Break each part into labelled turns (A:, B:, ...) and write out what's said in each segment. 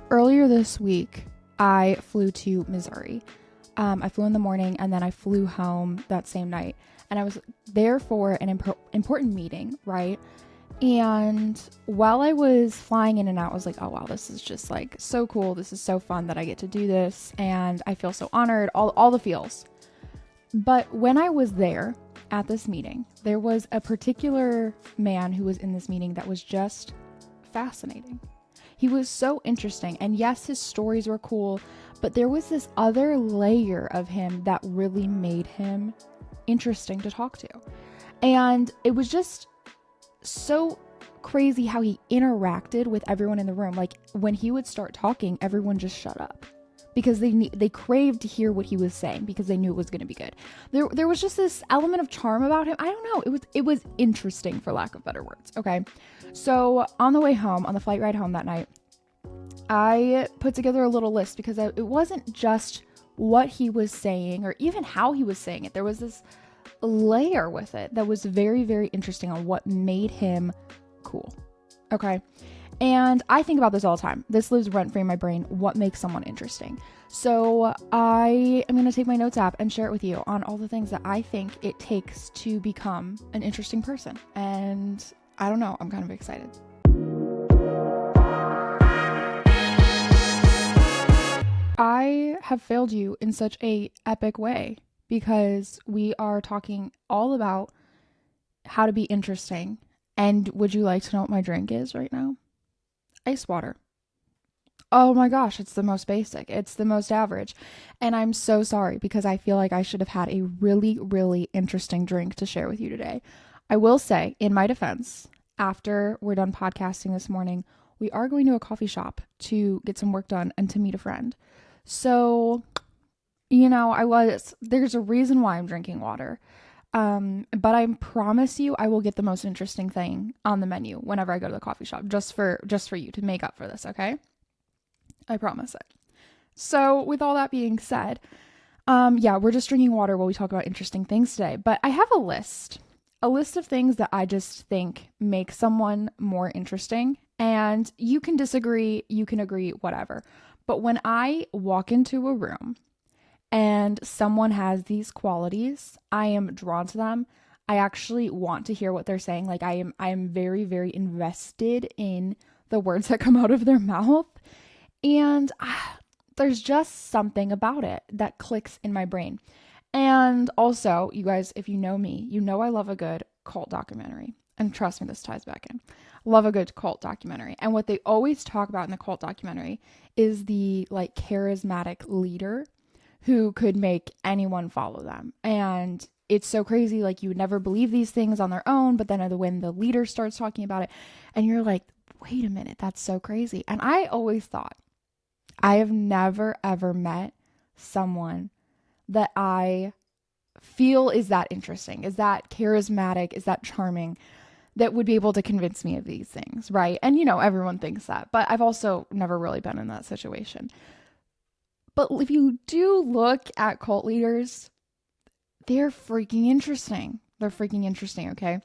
A: earlier this week, I flew to Missouri. I flew in the morning and then I flew home that same night. And I was there for an important meeting, right? And while I was flying in and out, I was like, oh, wow, this is just like so cool. This is so fun that I get to do this. And I feel so honored, all the feels. But when I was there at this meeting, there was a particular man who was in this meeting that was just fascinating. He was so interesting. And yes, his stories were cool, but there was this other layer of him that really made him interesting to talk to. And it was just so crazy how he interacted with everyone in the room. Like when he would start talking, everyone just shut up because they craved to hear what he was saying because they knew it was going to be good. There was just this element of charm about him. I don't know. It was interesting, for lack of better words. Okay. So on the way home, on the flight ride home that night, I put together a little list because it wasn't just what he was saying or even how he was saying it. There was this layer with it that was very, very interesting on what made him cool. Okay. And I think about this all the time. This lives rent free in my brain. What makes someone interesting? So I am going to take my notes app and share it with you on all the things that I think it takes to become an interesting person. And I don't know. I'm kind of excited. I have failed you in such a epic way because we are talking all about how to be interesting. And would you like to know what my drink is right now? Ice water. Oh my gosh, it's the most basic. It's the most average. And I'm so sorry because I feel like I should have had a really, really interesting drink to share with you today. I will say, in my defense, after we're done podcasting this morning, we are going to a coffee shop to get some work done and to meet a friend. So, there's a reason why I'm drinking water. But I promise you, I will get the most interesting thing on the menu whenever I go to the coffee shop, just for you to make up for this. Okay. I promise it. So with all that being said, we're just drinking water while we talk about interesting things today, but I have a list of things that I just think make someone more interesting, and you can disagree, you can agree, whatever. But when I walk into a room and someone has these qualities, I am drawn to them. I actually want to hear what they're saying. Like I am very, very invested in the words that come out of their mouth. And there's just something about it that clicks in my brain. And also, you guys, if you know me, you know I love a good cult documentary. And trust me, this ties back in. Love a good cult documentary. And what they always talk about in the cult documentary is the like charismatic leader who could make anyone follow them. And it's so crazy. Like you would never believe these things on their own, but then when the leader starts talking about it and you're like, wait a minute, that's so crazy. And I always thought, I have never ever met someone that I feel is that interesting, is that charismatic, is that charming, that would be able to convince me of these things, right? And everyone thinks that, but I've also never really been in that situation. But if you do look at cult leaders, they're freaking interesting. Okay?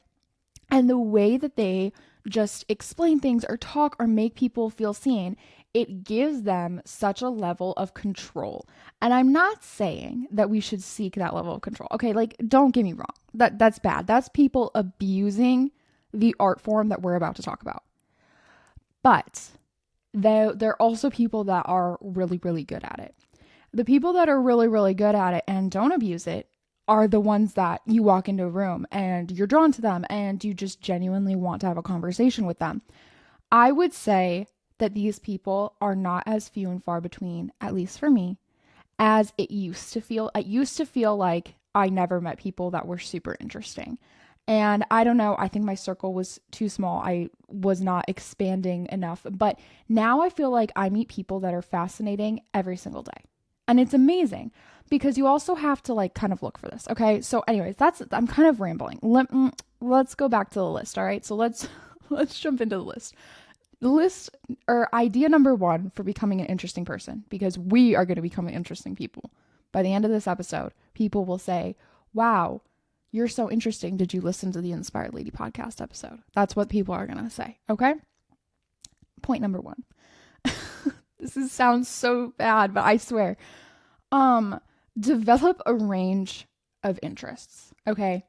A: And the way that they just explain things or talk or make people feel seen, it gives them such a level of control. And I'm not saying that we should seek that level of control. Okay, like don't get me wrong. That's bad. That's people abusing the art form that we're about to talk about. But there are also people that are really, really good at it. The people that are really, really good at it and don't abuse it are the ones that you walk into a room and you're drawn to them and you just genuinely want to have a conversation with them. I would say that these people are not as few and far between, at least for me, as it used to feel. It used to feel like I never met people that were super interesting. And I don't know, I think my circle was too small. I was not expanding enough. But now I feel like I meet people that are fascinating every single day. And it's amazing because you also have to like kind of look for this. Okay. So anyways, I'm kind of rambling. Let's go back to the list. All right. So let's jump into the list. The list or idea number 1 for becoming an interesting person, because we are going to become interesting people. By the end of this episode, people will say, wow, you're so interesting. Did you listen to the Inspired Lady podcast episode? That's what people are going to say. Okay. Point number 1. sounds so bad, but I swear. Develop a range of interests. Okay.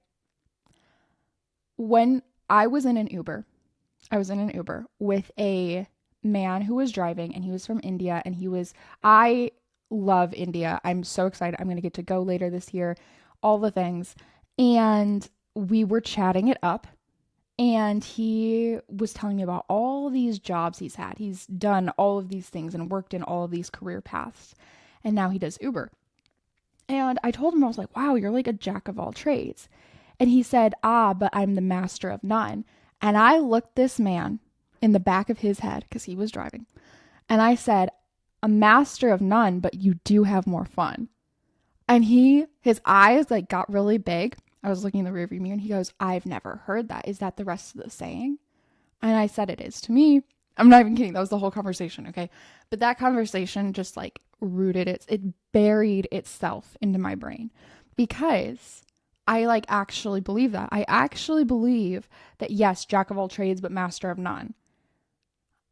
A: When I was in an Uber, with a man who was driving, and he was from India, and I love India. I'm so excited. I'm going to get to go later this year, all the things. And we were chatting it up, and he was telling me about all these jobs he's had. He's done all of these things and worked in all of these career paths. And now he does Uber. And I told him, I was like, wow, you're like a jack of all trades. And he said, but I'm the master of none. And I looked this man in the back of his head, because he was driving, and I said, a master of none, but you do have more fun. And his eyes like got really big. I was looking in the rearview mirror, and he goes, I've never heard that. Is that the rest of the saying? And I said, it is to me. I'm not even kidding. That was the whole conversation. Okay. But that conversation just like it buried itself into my brain, because I like actually believe that. I actually believe that, yes, jack of all trades, but master of none.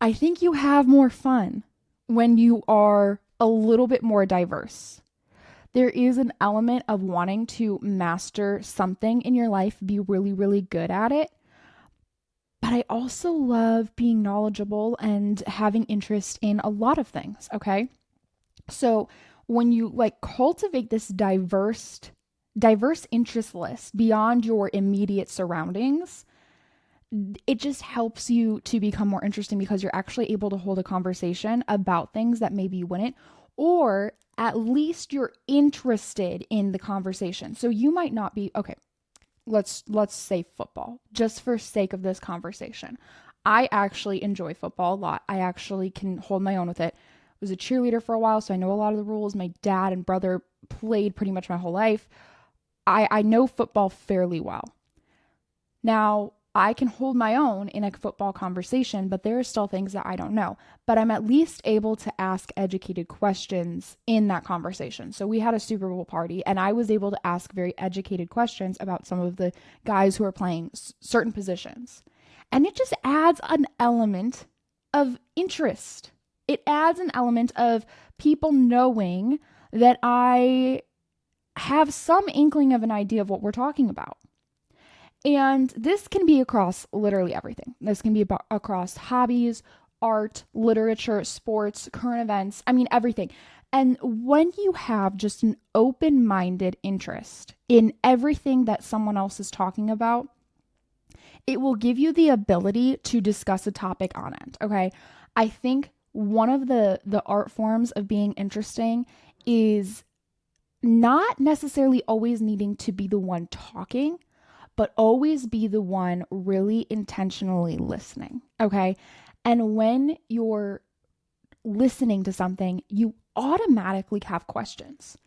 A: I think you have more fun when you are a little bit more diverse. There is an element of wanting to master something in your life, be really, really good at it. But I also love being knowledgeable and having interest in a lot of things, okay? So when you like cultivate this diverse interest list beyond your immediate surroundings, it just helps you to become more interesting, because you're actually able to hold a conversation about things that maybe you wouldn't, or at least you're interested in the conversation. So you might not be, okay, let's say football, just for sake of this conversation. I actually enjoy football a lot. I actually can hold my own with it. I was a cheerleader for a while, so I know a lot of the rules. My dad and brother played pretty much my whole life. I know football fairly well. Now, I can hold my own in a football conversation, but there are still things that I don't know. But I'm at least able to ask educated questions in that conversation. So we had a Super Bowl party, and I was able to ask very educated questions about some of the guys who are playing certain positions. And it just adds an element of interest. It adds an element of people knowing that I have some inkling of an idea of what we're talking about. And this can be across literally everything. This can be across hobbies, art, literature, sports, current events. I mean, everything. And when you have just an open-minded interest in everything that someone else is talking about, it will give you the ability to discuss a topic on it. Okay. I think one of the art forms of being interesting is not necessarily always needing to be the one talking, but always be the one really intentionally listening, okay? And when you're listening to something, you automatically have questions.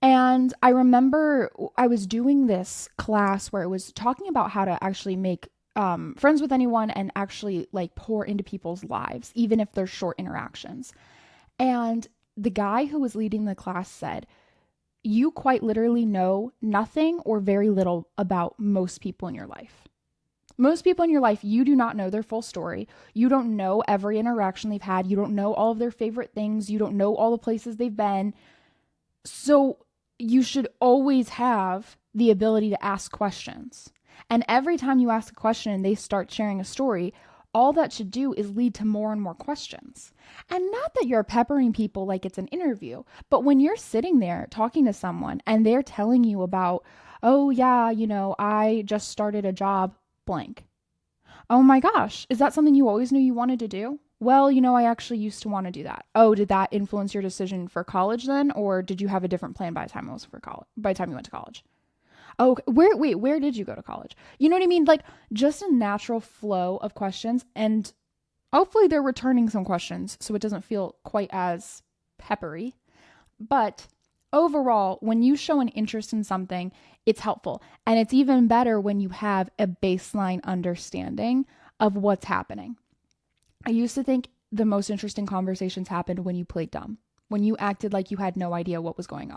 A: And I remember I was doing this class where it was talking about how to actually make friends with anyone and actually like pour into people's lives, even if they're short interactions. And the guy who was leading the class said, you quite literally know nothing or very little about most people in your life. Most people in your life, you do not know their full story. You don't know every interaction they've had. You don't know all of their favorite things. You don't know all the places they've been. So you should always have the ability to ask questions. And every time you ask a question and they start sharing a story, all that should do is lead to more and more questions. And not that you're peppering people like it's an interview, but when you're sitting there talking to someone and they're telling you about, oh yeah, I just started a job blank. Oh my gosh, is that something you always knew you wanted to do? Well, I actually used to want to do that. Oh, did that influence your decision for college then? Or did you have a different plan by the time you went to college? Oh, where did you go to college? You know what I mean? Like just a natural flow of questions, and hopefully they're returning some questions so it doesn't feel quite as peppery. But overall, when you show an interest in something, it's helpful. And it's even better when you have a baseline understanding of what's happening. I used to think the most interesting conversations happened when you played dumb, when you acted like you had no idea what was going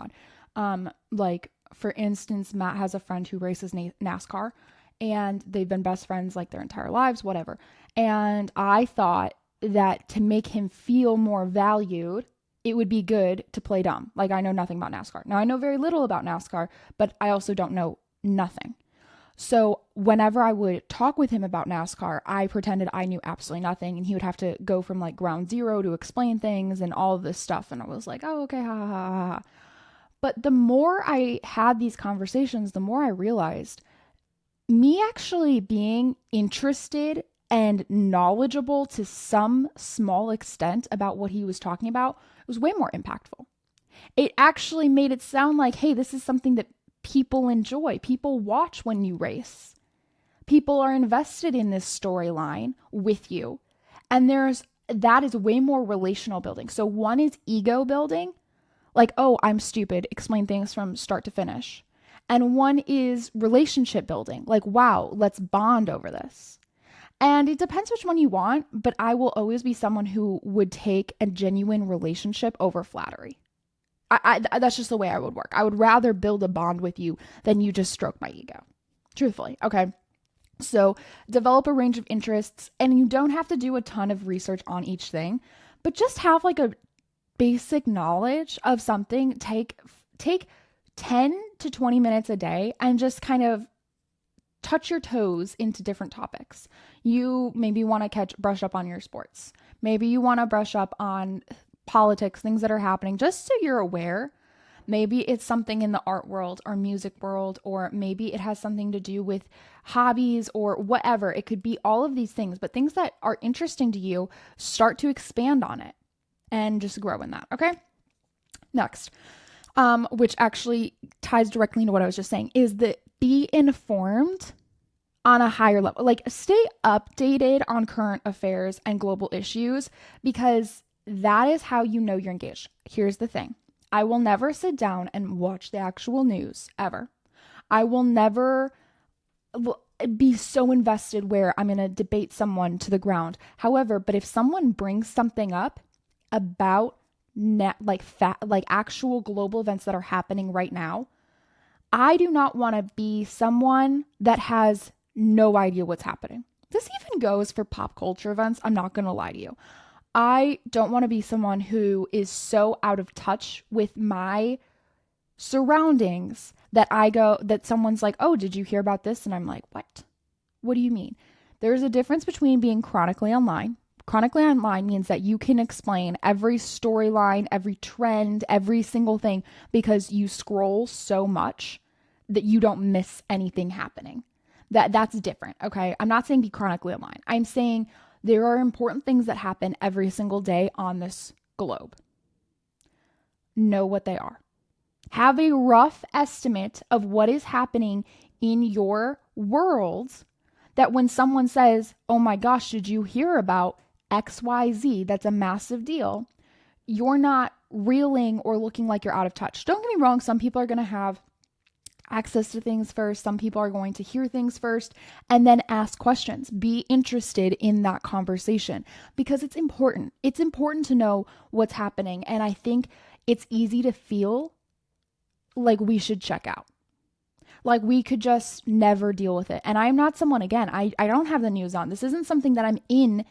A: on. Like, for instance, Matt has a friend who races NASCAR, and they've been best friends like their entire lives, whatever. And I thought that to make him feel more valued, it would be good to play dumb. Like, I know nothing about NASCAR. Now, I know very little about NASCAR, but I also don't know nothing. So whenever I would talk with him about NASCAR, I pretended I knew absolutely nothing, and he would have to go from like ground zero to explain things and all of this stuff. And I was like, oh, okay, ha ha ha ha. But the more I had these conversations, the more I realized me actually being interested and knowledgeable to some small extent about what he was talking about was way more impactful. It actually made it sound like, hey, this is something that people enjoy. People watch when you race. People are invested in this storyline with you. And that is way more relational building. So one is ego building, like, oh, I'm stupid, explain things from start to finish. And one is relationship building, like, wow, let's bond over this. And it depends which one you want, but I will always be someone who would take a genuine relationship over flattery. That's just the way I would work. I would rather build a bond with you than you just stroke my ego. Truthfully, okay? So develop a range of interests, and you don't have to do a ton of research on each thing, but just have like a basic knowledge of something. Take 10 to 20 minutes a day and just kind of touch your toes into different topics. You maybe want to brush up on your sports. Maybe you want to brush up on politics, things that are happening, just so you're aware. Maybe it's something in the art world or music world, or maybe it has something to do with hobbies or whatever. It could be all of these things, but things that are interesting to you, start to expand on it and just grow in that. Okay. Next, which actually ties directly into what I was just saying, is that be informed on a higher level. Like, stay updated on current affairs and global issues, because that is how you know you're engaged. Here's the thing. I will never sit down and watch the actual news, ever. I will never be so invested where I'm going to debate someone to the ground. However, but if someone brings something up about actual global events that are happening right now, I do not want to be someone that has no idea what's happening. This even goes for pop culture events. I'm not going to lie to you. I don't want to be someone who is so out of touch with my surroundings that someone's like, oh, did you hear about this? And I'm like, what? What do you mean? There's a difference between being chronically online. Chronically online means that you can explain every storyline, every trend, every single thing, because you scroll so much that you don't miss anything happening. That's different, okay? I'm not saying be chronically online. I'm saying there are important things that happen every single day on this globe. Know what they are. Have a rough estimate of what is happening in your world, that when someone says, oh my gosh, did you hear about XYZ? That's a massive deal. You're not reeling or looking like you're out of touch. Don't get me wrong. Some people are going to have access to things first. Some people are going to hear things first and then ask questions. Be interested in that conversation, because it's important. It's important to know what's happening. And I think it's easy to feel like we should check out. Like we could just never deal with it. And I'm not someone, again, I don't have the news on. This isn't something that I'm in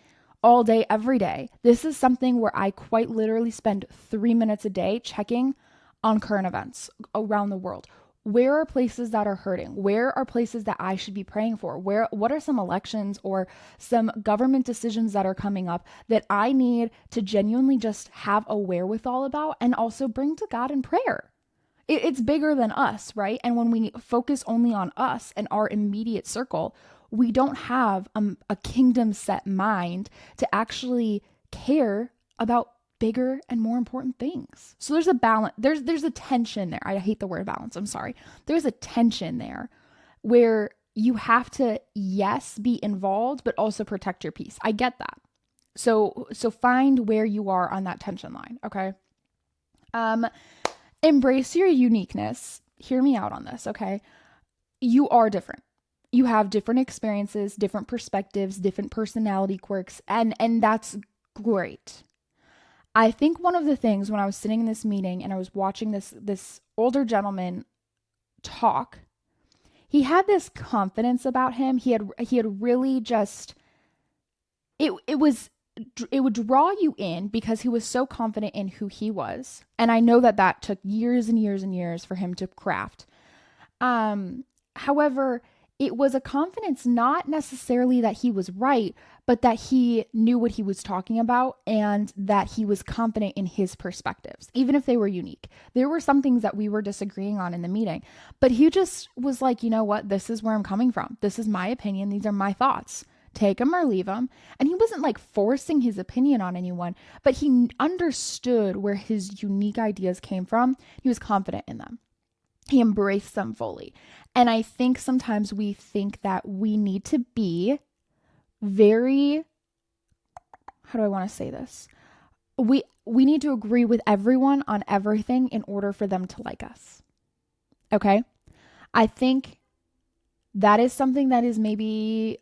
A: all day, every day. This is something where I quite literally spend 3 minutes a day checking on current events around the world. Where are places that are hurting? Where are places that I should be praying for? What are some elections or some government decisions that are coming up that I need to genuinely just have a wherewithal about, and also bring to God in prayer? It's bigger than us, right? And when we focus only on us and our immediate circle, we don't have a kingdom set mind to actually care about bigger and more important things. So there's a balance. There's a tension there. I hate the word balance. I'm sorry. There's a tension there where you have to, yes, be involved, but also protect your peace. I get that. So find where you are on that tension line. Okay. Embrace your uniqueness. Hear me out on this. Okay. You are different. You have different experiences, different perspectives, different personality quirks, and that's great. I think one of the things when I was sitting in this meeting and I was watching this older gentleman talk, he had this confidence about him. He had really just, it was it would draw you in because he was so confident in who he was. And I know that that took years and years and years for him to craft. However, it was a confidence not necessarily that he was right, but that he knew what he was talking about and that he was confident in his perspectives, even if they were unique. There were some things that we were disagreeing on in the meeting, but he just was like, you know what? This is where I'm coming from. This is my opinion. These are my thoughts. Take them or leave them. And he wasn't like forcing his opinion on anyone, but he understood where his unique ideas came from. He was confident in them. He embraced them fully. And I think sometimes we think that we need to be very, how do I want to say this? We need to agree with everyone on everything in order for them to like us. Okay? I think that is something that is maybe,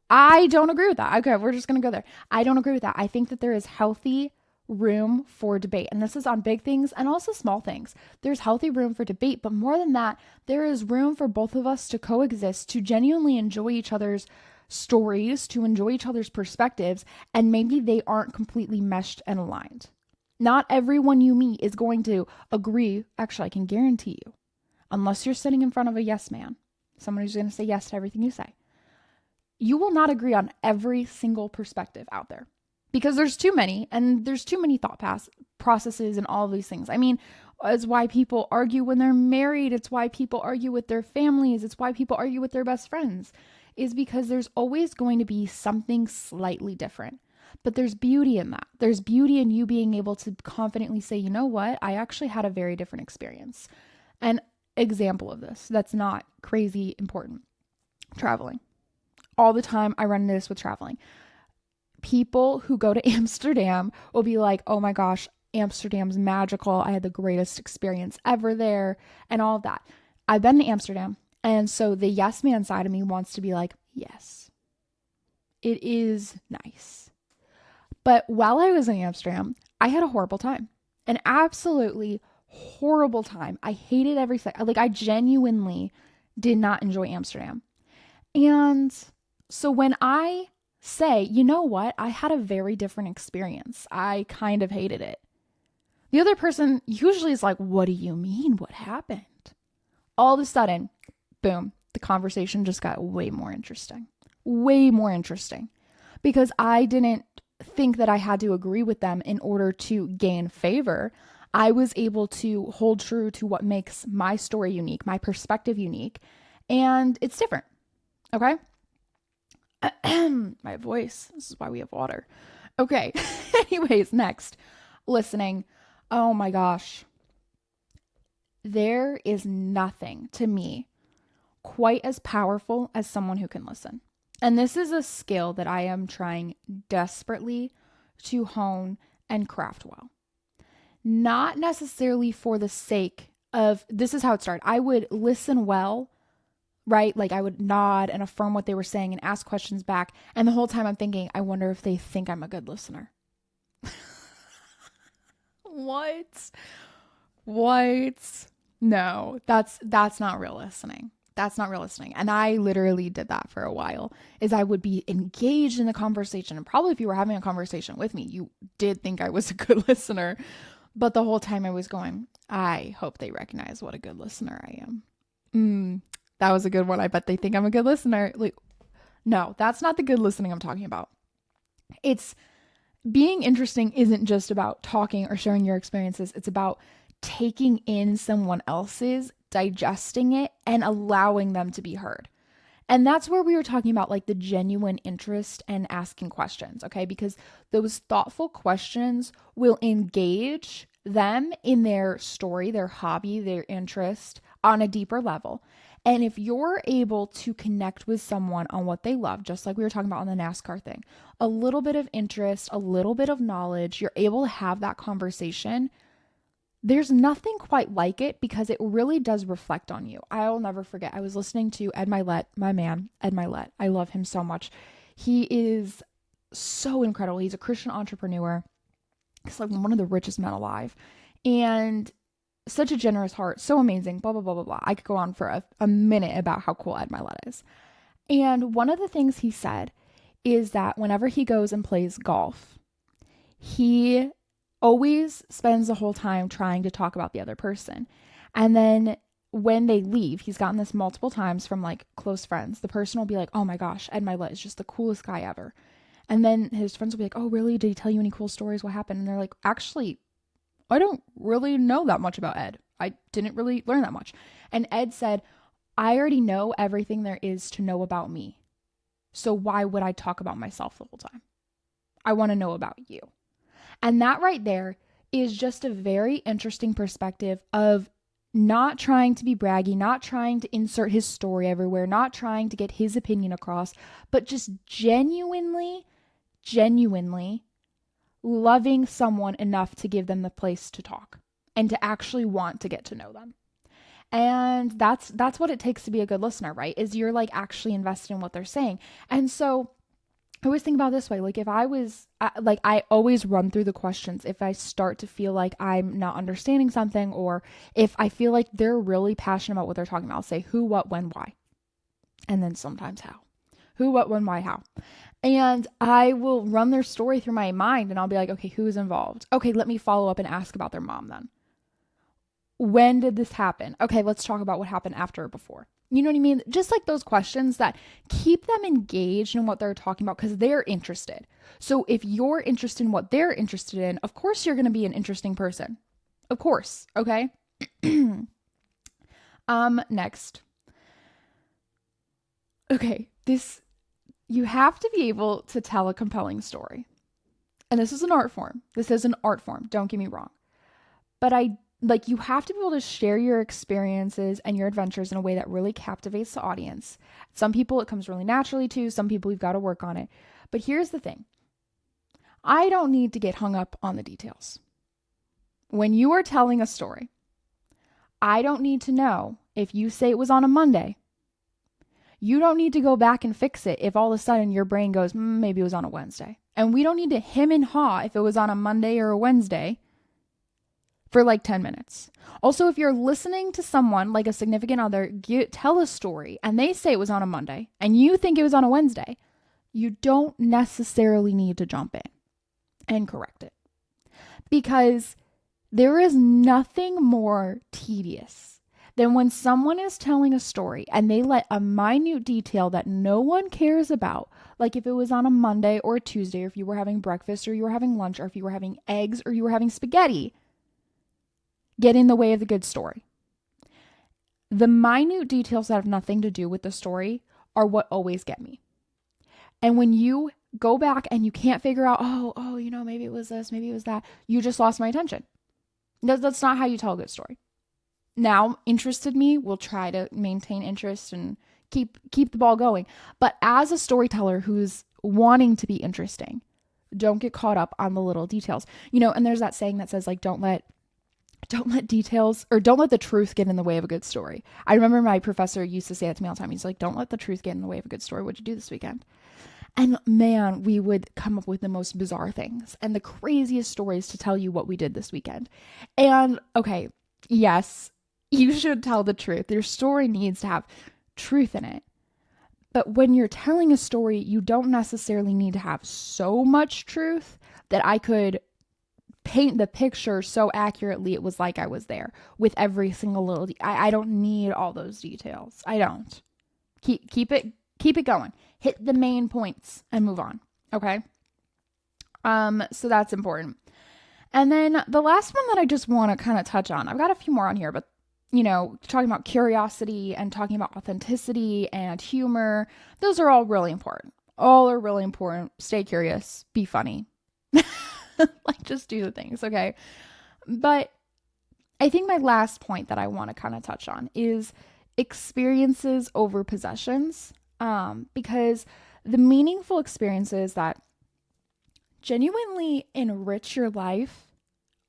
A: I don't agree with that. Okay, we're just going to go there. I don't agree with that. I think that there is healthy room for debate. And this is on big things and also small things. There's healthy room for debate, but more than that, there is room for both of us to coexist, to genuinely enjoy each other's stories, to enjoy each other's perspectives, and maybe they aren't completely meshed and aligned. Not everyone you meet is going to agree. Actually, I can guarantee you, unless you're sitting in front of a yes man, someone who's going to say yes to everything you say, you will not agree on every single perspective out there. Because there's too many, and there's too many thought processes and all of these things. I mean, it's why people argue when they're married. It's why people argue with their families. It's why people argue with their best friends, is because there's always going to be something slightly different. But there's beauty in that. There's beauty in you being able to confidently say, you know what? I actually had a very different experience. An example of this that's not crazy important. Traveling. All the time I run into this with traveling. People who go to Amsterdam will be like, oh my gosh, Amsterdam's magical. I had the greatest experience ever there and all of that. I've been to Amsterdam. And so the yes man side of me wants to be like, yes, it is nice. But while I was in Amsterdam, I had a horrible time, an absolutely horrible time. I hated every second. Like I genuinely did not enjoy Amsterdam. And so when I say, you know what, I had a very different experience, I kind of hated it, the other person usually is like, what do you mean? What happened? All of a sudden, boom, the conversation just got way more interesting. Way more interesting. Because I didn't think that I had to agree with them in order to gain favor. I was able to hold true to what makes my story unique, my perspective unique, and it's different. Okay? My voice. This is why we have water. Okay. Anyways, next. Listening. Oh my gosh. There is nothing to me quite as powerful as someone who can listen. And this is a skill that I am trying desperately to hone and craft well. Not necessarily for the sake of, this is how it started. I would listen well, right? Like I would nod and affirm what they were saying and ask questions back. And the whole time I'm thinking, I wonder if they think I'm a good listener. What? No, that's not real listening. That's not real listening. And I literally did that for a while, is I would be engaged in the conversation. And probably if you were having a conversation with me, you did think I was a good listener. But the whole time I was going, I hope they recognize what a good listener I am. That was a good one. I bet they think I'm a good listener. Like, no, that's not the good listening I'm talking about. It's being interesting isn't just about talking or sharing your experiences. It's about taking in someone else's, digesting it, and allowing them to be heard. And that's where we were talking about like the genuine interest and asking questions, okay? Because those thoughtful questions will engage them in their story, their hobby, their interest on a deeper level. And if you're able to connect with someone on what they love, just like we were talking about on the NASCAR thing, a little bit of interest, a little bit of knowledge, you're able to have that conversation. There's nothing quite like it because it really does reflect on you. I'll never forget. I was listening to Ed Milet, my man, Ed Milet. I love him so much. He is so incredible. He's a Christian entrepreneur. He's like one of the richest men alive. And such a generous heart. So amazing. Blah, blah, blah, blah, blah. I could go on for a minute about how cool Ed Milet is. And one of the things he said is that whenever he goes and plays golf, he always spends the whole time trying to talk about the other person. And then when they leave, he's gotten this multiple times from like close friends. The person will be like, "Oh my gosh, Ed Milet is just the coolest guy ever." And then his friends will be like, "Oh, really? Did he tell you any cool stories? What happened?" And they're like, "Actually, I don't really know that much about Ed. I didn't really learn that much." And Ed said, "I already know everything there is to know about me. So why would I talk about myself the whole time? I want to know about you." And that right there is just a very interesting perspective of not trying to be braggy, not trying to insert his story everywhere, not trying to get his opinion across, but just genuinely loving someone enough to give them the place to talk and to actually want to get to know them. And that's what it takes to be a good listener, right? Is you're like actually invested in what they're saying. And so I always think about it this way. Like if I was like, I always run through the questions. If I start to feel like I'm not understanding something, or if I feel like they're really passionate about what they're talking about, I'll say who, what, when, why. And then sometimes how. Who, what, when, why, how. And I will run their story through my mind and I'll be like, okay, who's involved? Okay, let me follow up and ask about their mom then. When did this happen? Okay, let's talk about what happened after or before. You know what I mean? Just like those questions that keep them engaged in what they're talking about because they're interested. So if you're interested in what they're interested in, of course you're going to be an interesting person. Of course, okay? Next. Okay, you have to be able to tell a compelling story. And this is an art form. Don't get me wrong. But you have to be able to share your experiences and your adventures in a way that really captivates the audience. Some people it comes really naturally to, some people you've got to work on it. But here's the thing. I don't need to get hung up on the details. When you are telling a story, I don't need to know if you say it was on a Monday. You don't need to go back and fix it if all of a sudden your brain goes, maybe it was on a Wednesday. And we don't need to hem and haw if it was on a Monday or a Wednesday for like 10 minutes. Also, if you're listening to someone like a significant other tell a story and they say it was on a Monday and you think it was on a Wednesday, you don't necessarily need to jump in and correct it. Because there is nothing more tedious than when someone is telling a story and they let a minute detail that no one cares about, like if it was on a Monday or a Tuesday, or if you were having breakfast or you were having lunch, or if you were having eggs or you were having spaghetti, get in the way of the good story. The minute details that have nothing to do with the story are what always get me. And when you go back and you can't figure out, maybe it was this, maybe it was that, you just lost my attention. That's not how you tell a good story. Now, interested me will try to maintain interest and keep the ball going. But as a storyteller who's wanting to be interesting, don't get caught up on the little details. And there's that saying that says, like, don't let details, or don't let the truth get in the way of a good story. I remember my professor used to say that to me all the time. He's like, don't let the truth get in the way of a good story. What'd you do this weekend? And man, we would come up with the most bizarre things and the craziest stories to tell you what we did this weekend. And okay, yes, you should tell the truth. Your story needs to have truth in it. But when you're telling a story, you don't necessarily need to have so much truth that I could paint the picture so accurately it was like I was there with every single little I don't need all those details. I don't. Keep it going. Hit the main points and move on. Okay? So that's important. And then the last one that I just want to kind of touch on. I've got a few more on here, but talking about curiosity and talking about authenticity and humor, those are all really important. All are really important. Stay curious, be funny. Like, just do the things, okay? But I think my last point that I want to kind of touch on is experiences over possessions, because the meaningful experiences that genuinely enrich your life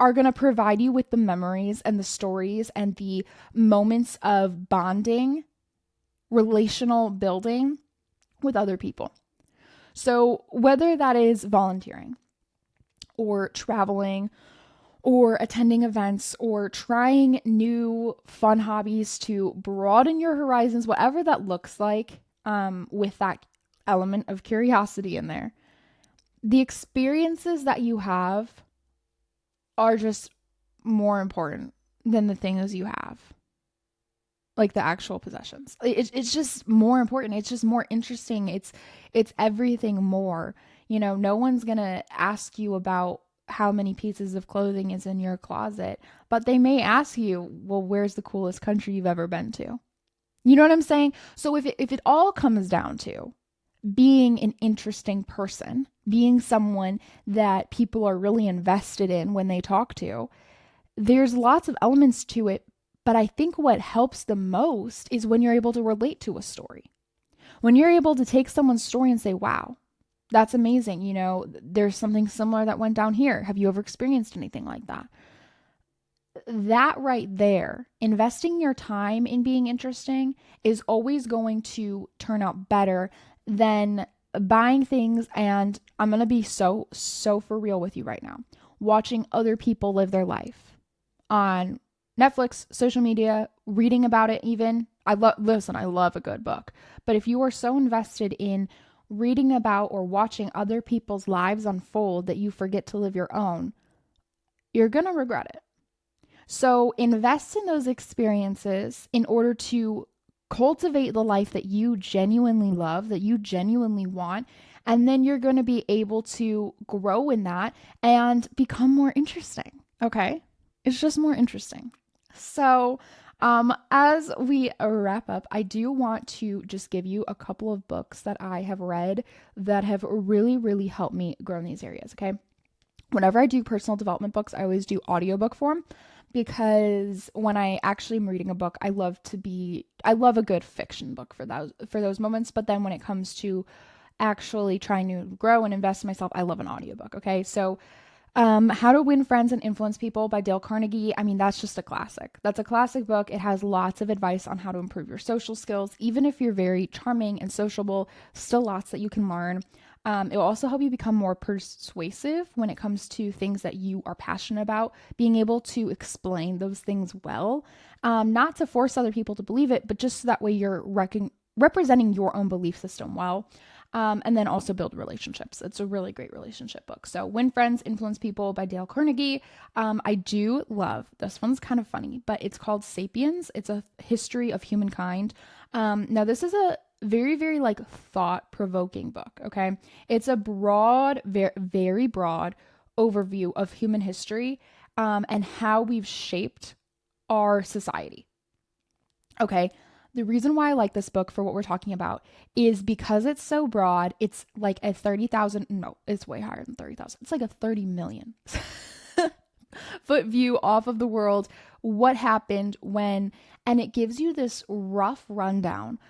A: are going to provide you with the memories and the stories and the moments of bonding, relational building with other people. So whether that is volunteering or traveling or attending events or trying new fun hobbies to broaden your horizons, whatever that looks like, with that element of curiosity in there. The experiences that you have are just more important than the things you have, like the actual possessions. It's just more important. It's just more interesting. It's everything more. You know, no one's gonna ask you about how many pieces of clothing is in your closet, but they may ask you, well, where's the coolest country you've ever been to? You know what I'm saying? So if it all comes down to being an interesting person, being someone that people are really invested in when they talk to, there's lots of elements to it. But I think what helps the most is when you're able to relate to a story. When you're able to take someone's story and say, wow, that's amazing. You know, there's something similar that went down here. Have you ever experienced anything like that? That right there, investing your time in being interesting is always going to turn out better than buying things. And I'm going to be so for real with you right now. Watching other people live their life on Netflix, social media, reading about it even. I love a good book. But if you are so invested in reading about or watching other people's lives unfold that you forget to live your own, you're going to regret it. So invest in those experiences in order to cultivate the life that you genuinely love, that you genuinely want. And then you're going to be able to grow in that and become more interesting. Okay? It's just more interesting. So, as we wrap up, I do want to just give you a couple of books that I have read that have really, really helped me grow in these areas. Okay. Whenever I do personal development books, I always do audiobook form because when I actually am reading a book, I love a good fiction book for those moments. But then when it comes to actually trying to grow and invest in myself, I love an audiobook. Okay. So, How to Win Friends and Influence People by Dale Carnegie. I mean, that's just a classic. That's a classic book. It has lots of advice on how to improve your social skills. Even if you're very charming and sociable, still lots that you can learn. It will also help you become more persuasive when it comes to things that you are passionate about, being able to explain those things well, not to force other people to believe it, but just so that way you're representing your own belief system well. And then also build relationships. It's a really great relationship book. So Win Friends, Influence People by Dale Carnegie. I do love, this one's kind of funny, but it's called Sapiens. It's a history of humankind. Now this is a very, very like thought-provoking book. Okay. It's a broad, very broad overview of human history, and how we've shaped our society. Okay. The reason why I like this book for what we're talking about is because it's so broad. It's like a 30,000, no, it's way higher than 30,000. It's like a 30 million foot view off of the world, what happened when, and it gives you this rough rundown.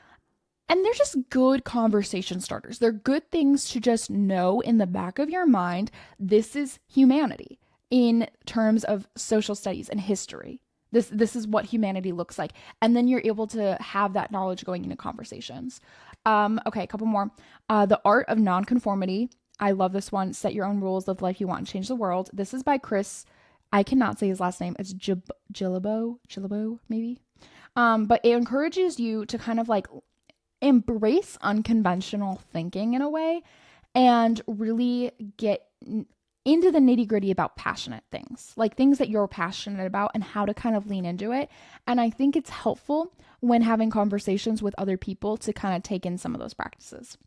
A: And they're just good conversation starters. They're good things to just know in the back of your mind. This is humanity in terms of social studies and history. This is what humanity looks like. And then you're able to have that knowledge going into conversations. Okay, a couple more. The Art of Nonconformity. I love this one. Set Your Own Rules, Live the Life You Want, and Change the World. This is by Chris. I cannot say his last name. It's Gillibo, maybe. But it encourages you to kind of like embrace unconventional thinking in a way and really get into the nitty gritty about passionate things, like things that you're passionate about and how to kind of lean into it. And I think it's helpful when having conversations with other people to kind of take in some of those practices.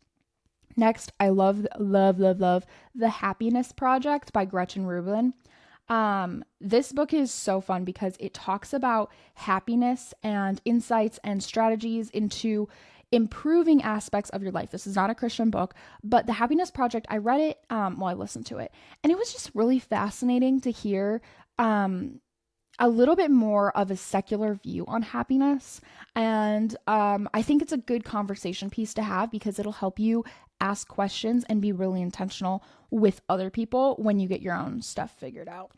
A: Next, I love The Happiness Project by Gretchen Rubin. This book is so fun because it talks about happiness and insights and strategies into improving aspects of your life. This is not a Christian book, but The Happiness Project, I read it, I listened to it, and it was just really fascinating to hear a little bit more of a secular view on happiness. And I think it's a good conversation piece to have because it'll help you ask questions and be really intentional with other people when you get your own stuff figured out.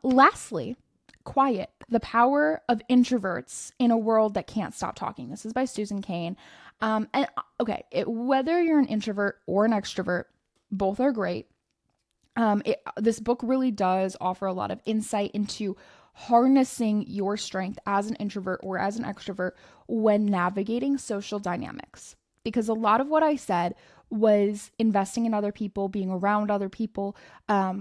A: Lastly, Quiet, The Power of Introverts in a World That Can't Stop Talking. This is by Susan Cain. Whether you're an introvert or an extrovert, both are great. This book really does offer a lot of insight into harnessing your strength as an introvert or as an extrovert when navigating social dynamics. because a lot of what I said was investing in other people, being around other people,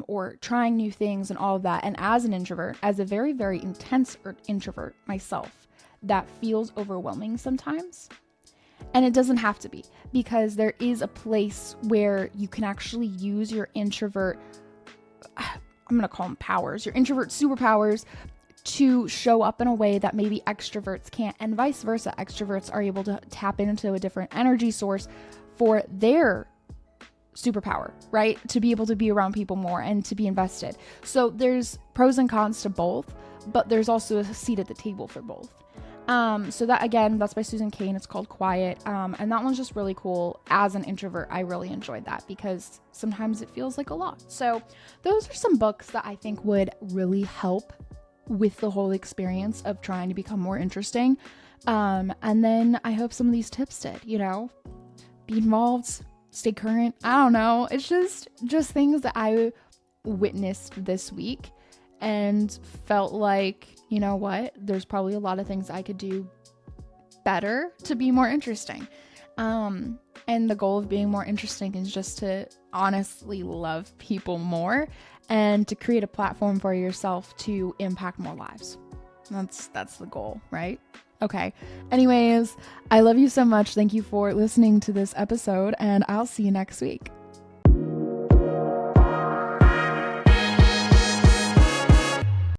A: or trying new things and all of that. And as an introvert, as a very, very intense introvert myself, that feels overwhelming sometimes. And it doesn't have to be, because there is a place where you can actually use your introvert, I'm going to call them powers, your introvert superpowers, to show up in a way that maybe extroverts can't, and vice versa. Extroverts are able to tap into a different energy source for their superpower, right? To be able to be around people more and to be invested. So there's pros and cons to both, but there's also a seat at the table for both. So that, again, that's by Susan Cain. It's called Quiet. And that one's just really cool. As an introvert, I really enjoyed that because sometimes it feels like a lot. So those are some books that I think would really help with the whole experience of trying to become more interesting. And then I hope some of these tips did, be involved, stay current. I don't know. It's just things that I witnessed this week and felt like, you know what, there's probably a lot of things I could do better to be more interesting. And the goal of being more interesting is just to honestly love people more and to create a platform for yourself to impact more lives. That's the goal, right? Okay. Anyways, I love you so much. Thank you for listening to this episode, and I'll see you next week.